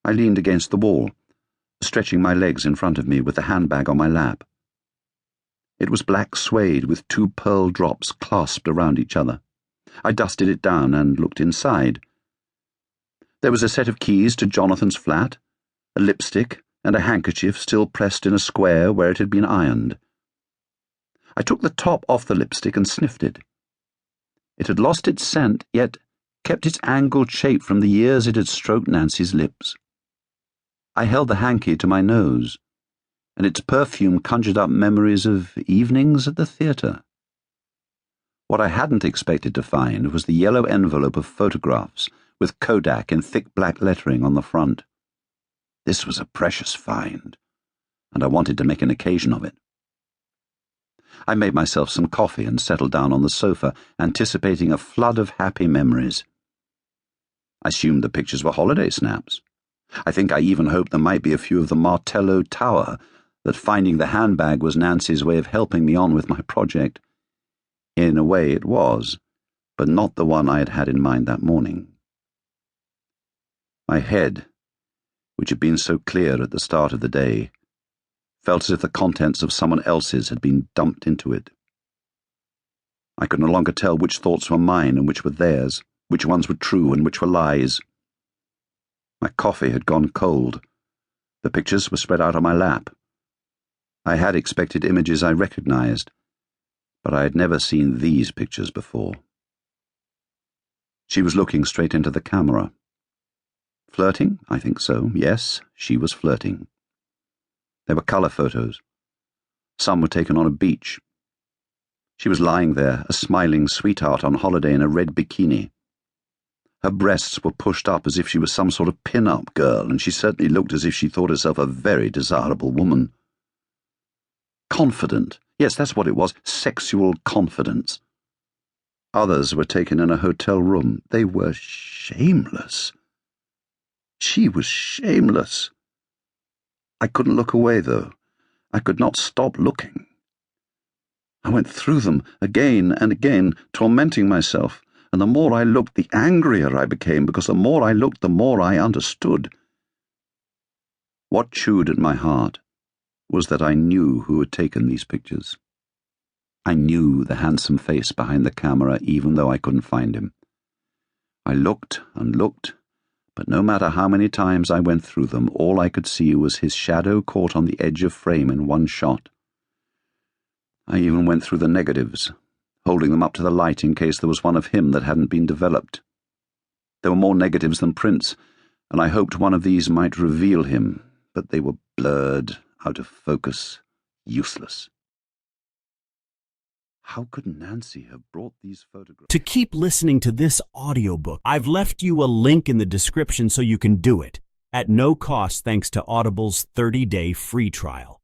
I leaned against the wall, stretching my legs in front of me with the handbag on my lap. It was black suede with 2 pearl drops clasped around each other. I dusted it down and looked inside. There was a set of keys to Jonathan's flat, a lipstick, and a handkerchief still pressed in a square where it had been ironed. I took the top off the lipstick and sniffed it. It had lost its scent, yet kept its angled shape from the years it had stroked Nancy's lips. I held the hanky to my nose, and its perfume conjured up memories of evenings at the theatre. What I hadn't expected to find was the yellow envelope of photographs with Kodak in thick black lettering on the front. This was a precious find, and I wanted to make an occasion of it. I made myself some coffee and settled down on the sofa, anticipating a flood of happy memories. I assumed the pictures were holiday snaps. I think I even hoped there might be a few of the Martello Tower, that finding the handbag was Nancy's way of helping me on with my project. In a way it was, but not the one I had had in mind that morning. My head, which had been so clear at the start of the day, felt as if the contents of someone else's had been dumped into it. I could no longer tell which thoughts were mine and which were theirs, which ones were true and which were lies. My coffee had gone cold. The pictures were spread out on my lap. I had expected images I recognized, but I had never seen these pictures before. She was looking straight into the camera. Flirting? I think so. Yes, she was flirting. There were colour photos. Some were taken on a beach. She was lying there, a smiling sweetheart on holiday in a red bikini. Her breasts were pushed up as if she was some sort of pin-up girl, and she certainly looked as if she thought herself a very desirable woman. Confident. Yes, that's what it was, sexual confidence. Others were taken in a hotel room. They were shameless. She was shameless. I couldn't look away, though. I could not stop looking. I went through them again and again, tormenting myself, and the more I looked, the angrier I became, because the more I looked, the more I understood. What chewed at my heart was that I knew who had taken these pictures. I knew the handsome face behind the camera, even though I couldn't find him. I looked and looked, but no matter how many times I went through them, all I could see was his shadow caught on the edge of frame in one shot. I even went through the negatives, holding them up to the light in case there was one of him that hadn't been developed. There were more negatives than prints, and I hoped one of these might reveal him, but they were blurred, out of focus, useless. How could Nancy have brought these photographs? To keep listening to this audiobook, I've left you a link in the description so you can do it, at no cost thanks to Audible's 30-day free trial.